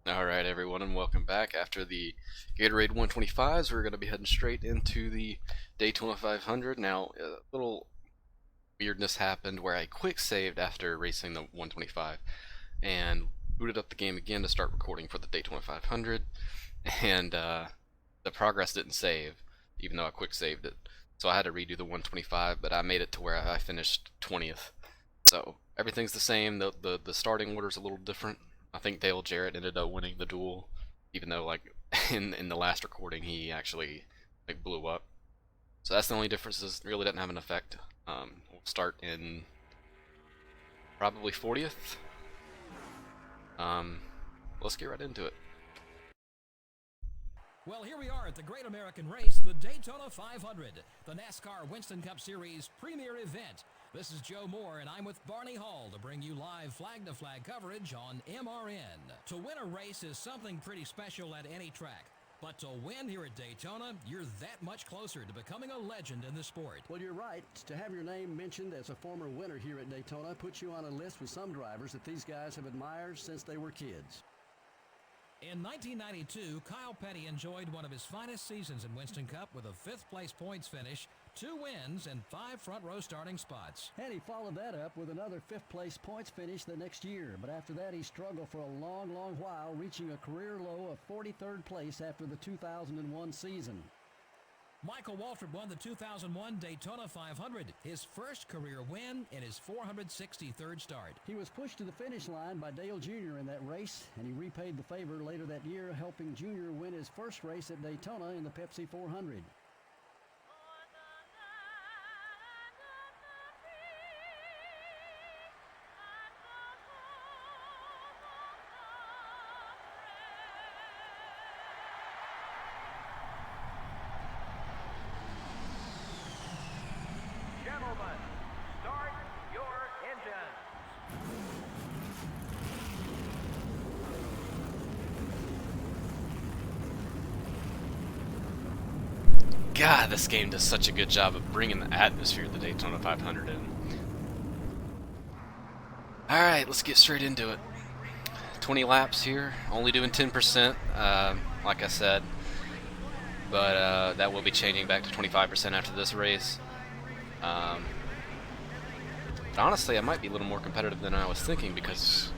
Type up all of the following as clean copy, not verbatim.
Alright everyone, and welcome back. After the Gatorade 125s, we're going to be heading straight into the Daytona 500. Now, a little weirdness happened where I quick saved after racing the 125 and booted up the game again to start recording for the Daytona 500, and the progress didn't save, even though I quick saved it. So I had to redo the 125, but I made it to where I finished 20th. So everything's the same. The starting order's a little different. I think Dale Jarrett ended up winning the duel, even though like in the last recording he actually like blew up. So that's the only difference. Is really didn't have an effect. We'll start in probably 40th. Let's get right into it. Well, here we are at the Great American Race, the Daytona 500, the Nascar Winston Cup Series premier event. This is Joe Moore, and I'm with Barney Hall to bring you live flag-to-flag coverage on MRN. To win a race is something pretty special at any track. But to win here at Daytona, you're that much closer to becoming a legend in the sport. Well, you're right. To have your name mentioned as a former winner here at Daytona puts you on a list with some drivers that these guys have admired since they were kids. In 1992, Kyle Petty enjoyed one of his finest seasons in Winston Cup with a fifth-place points finish, 2 wins, and 5 front-row starting spots. And he followed that up with another fifth-place points finish the next year. But after that, he struggled for a long, long while, reaching a career low of 43rd place after the 2001 season. Michael Waltrip won the 2001 Daytona 500, his first career win in his 463rd start. He was pushed to the finish line by Dale Jr. in that race, and he repaid the favor later that year, helping Jr. win his first race at Daytona in the Pepsi 400. Gentlemen, start your engines. God, this game does such a good job of bringing the atmosphere of the Daytona 500 in. Alright, let's get straight into it. 20 laps here, only doing 10%, like I said. But that will be changing back to 25% after this race. But honestly, I might be a little more competitive than I was thinking, because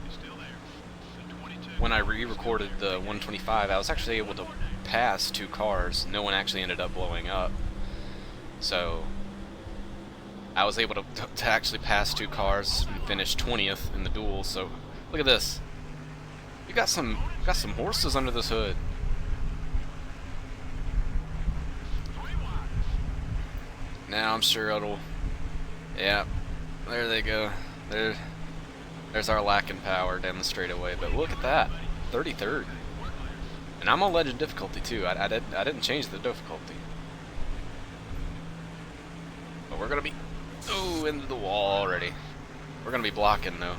when I re-recorded the 125, I was actually able to pass 2 cars. No one actually ended up blowing up. So I was able to actually pass 2 cars and finish 20th in the duel. So look at this. You got some horses under this hood. Now I'm sure it'll. Yeah, there they go. There's our lacking power down the straightaway. But look at that, 33rd. And I'm on legend difficulty too. I didn't change the difficulty. But we're gonna be into the wall already. We're gonna be blocking though.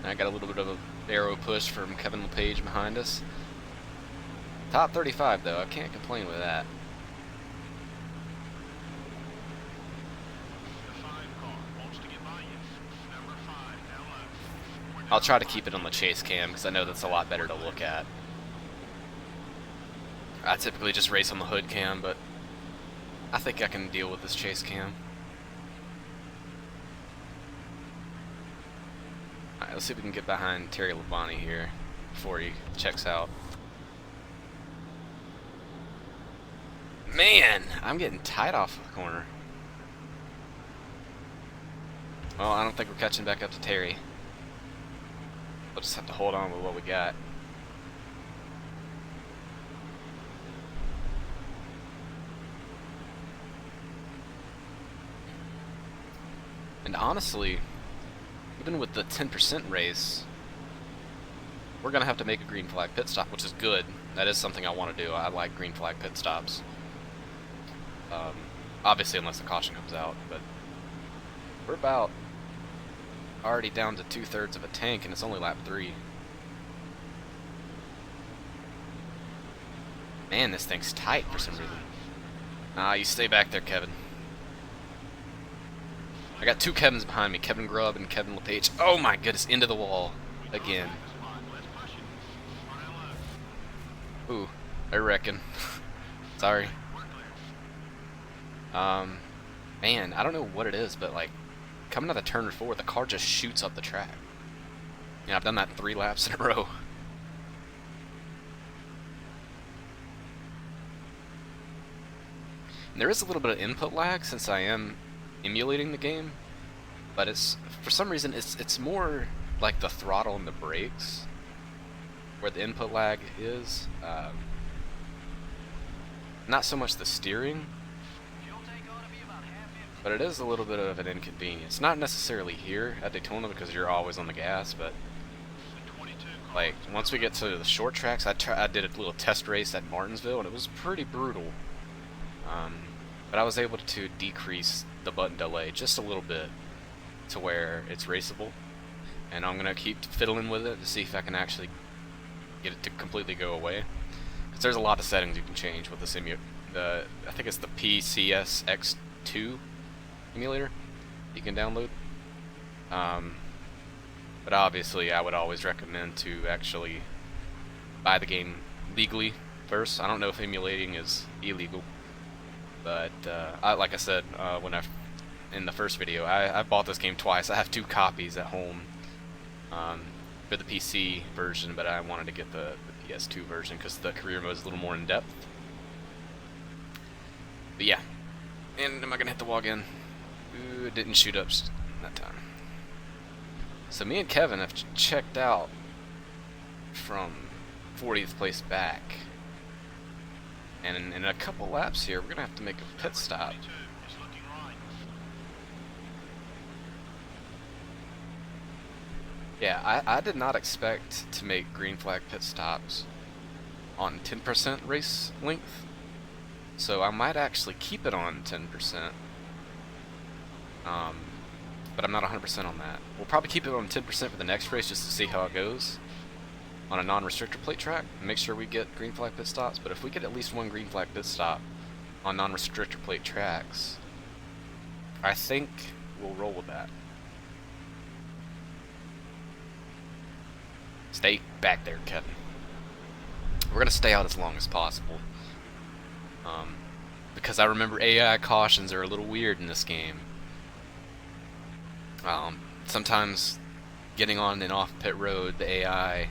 I got a little bit of an arrow push from Kevin LePage behind us. Top 35 though, I can't complain with that. I'll try to keep it on the chase cam because I know that's a lot better to look at. I typically just race on the hood cam, but I think I can deal with this chase cam. Alright, let's see if we can get behind Terry Labonte here before he checks out. Man, I'm getting tight off the corner. Well, I don't think we're catching back up to Terry. We'll just have to hold on with what we got. And honestly, even with the 10% race, we're going to have to make a green flag pit stop, which is good. That is something I want to do. I like green flag pit stops. Obviously, unless the caution comes out. But we're about already down to 2/3 of a tank, and it's only lap 3. Man, this thing's tight for some reason. Nah, you stay back there, Kevin. I got two Kevins behind me, Kevin Grubb and Kevin LePage. Oh my goodness, into the wall again. Ooh, I reckon. Sorry. Man, I don't know what it is, but like coming to the turn 4, the car just shoots up the track. Yeah, I've done that 3 laps in a row. And there is a little bit of input lag since I am emulating the game, but it's for some reason it's more like the throttle and the brakes where the input lag is. Not so much the steering, but it is a little bit of an inconvenience. Not necessarily here at Daytona because you're always on the gas, but like once we get to the short tracks, I did a little test race at Martinsville and it was pretty brutal. But I was able to decrease the button delay just a little bit to where it's raceable, and I'm gonna keep fiddling with it to see if I can actually get it to completely go away. Because there's a lot of settings you can change with the I think it's the PCSX2 emulator you can download. But obviously I would always recommend to actually buy the game legally first. I don't know if emulating is illegal, but like I said in the first video, I bought this game twice. I have 2 copies at home for the PC version, but I wanted to get the PS2 version because the career mode is a little more in depth. But yeah, and am I gonna hit the wall again? Ooh, it didn't shoot up that time. So me and Kevin have checked out from 40th place back, and in a couple laps here, we're gonna have to make a pit stop. Yeah, I did not expect to make green flag pit stops on 10% race length, so I might actually keep it on 10%. But I'm not 100% on that. We'll probably keep it on 10% for the next race just to see how it goes on a non-restrictor plate track and make sure we get green flag pit stops. But if we get at least 1 green flag pit stop on non-restrictor plate tracks, I think we'll roll with that. Stay back there, Kevin. We're gonna stay out as long as possible, because I remember AI cautions are a little weird in this game. Sometimes getting on and off pit road, the AI,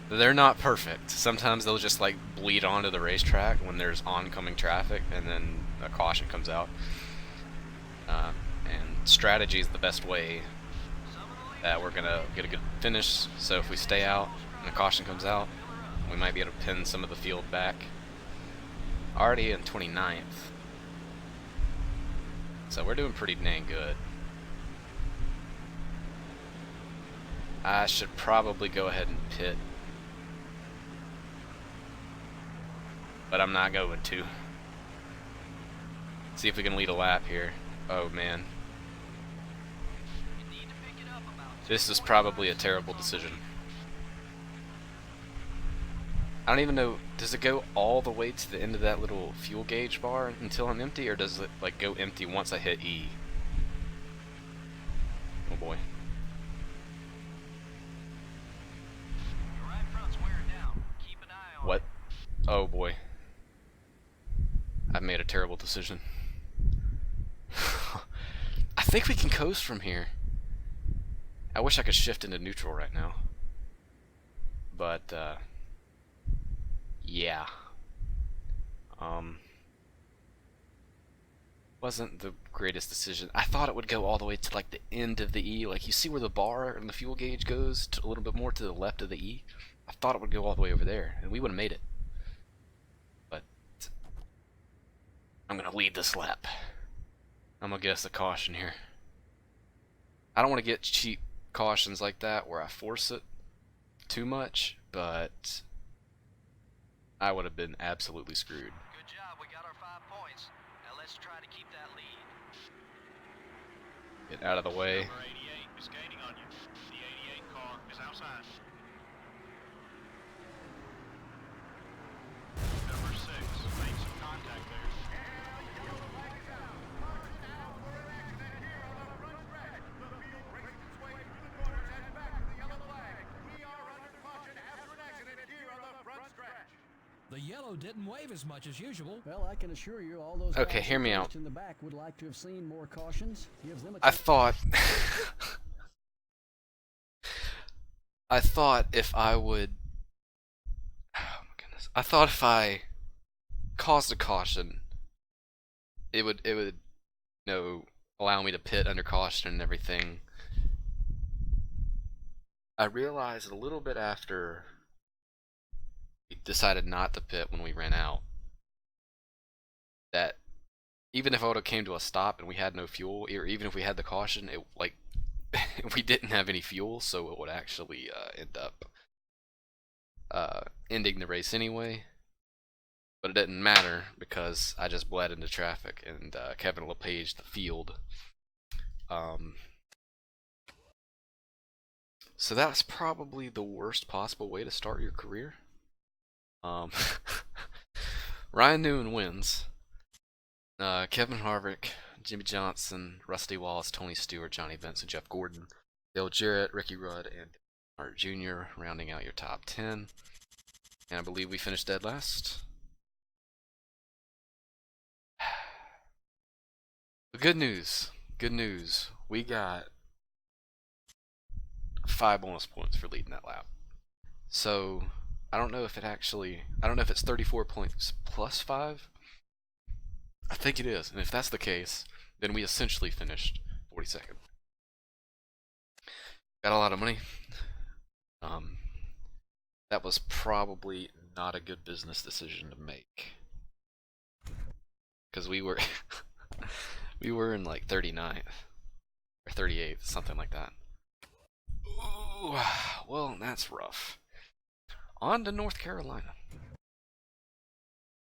they're not perfect. Sometimes they'll just like bleed onto the racetrack when there's oncoming traffic, and then a caution comes out. And strategy is the best way that we're gonna get a good finish. So if we stay out and a caution comes out, we might be able to pin some of the field back. Already in 29th. So we're doing pretty dang good. I should probably go ahead and pit, but I'm not going to. See if we can lead a lap here. Oh man. This is probably a terrible decision. I don't even know, does it go all the way to the end of that little fuel gauge bar until I'm empty, or does it like go empty once I hit E? Oh boy. What? Oh boy. I've made a terrible decision. I think we can coast from here. I wish I could shift into neutral right now. But, yeah. Wasn't the greatest decision. I thought it would go all the way to like the end of the E. Like you see where the bar and the fuel gauge goes to a little bit more to the left of the E? I thought it would go all the way over there, and we would have made it. But I'm gonna lead this lap. I'm gonna guess a caution here. I don't want to get cheap cautions like that where I force it too much, but I would have been absolutely screwed. Good job, we got our 5 points. Now let's try to keep that lead. Get out of the way. Number 88 is gaining on you. The 88 car is outside. Number The yellow didn't wave as much as usual. Well, I can assure you all those Okay, guys hear me out. in the back would like to have seen more cautions. Gives them a I chance. thought I thought if I would oh my goodness. I thought if I caused a caution, it would allow me to pit under caution and everything. I realized a little bit after we decided not to pit when we ran out that even if I would have came to a stop and we had no fuel, or even if we had the caution, it like we didn't have any fuel, so it would actually end up ending the race anyway. But it didn't matter because I just bled into traffic and Kevin LePage the field. So that's probably the worst possible way to start your career. Ryan Newman wins. Kevin Harvick, Jimmy Johnson, Rusty Wallace, Tony Stewart, Johnny Benson, Jeff Gordon, Dale Jarrett, Ricky Rudd, and Hart Jr. rounding out your top 10. And I believe we finished dead last. Good news. Good news. We got 5 bonus points for leading that lap. So, I don't know if it's 34 points plus 5. I think it is. And if that's the case, then we essentially finished 42nd. Got a lot of money. That was probably not a good business decision to make. Because we were we were in like 39th or 38th, something like that. Ooh, well, that's rough. On to North Carolina.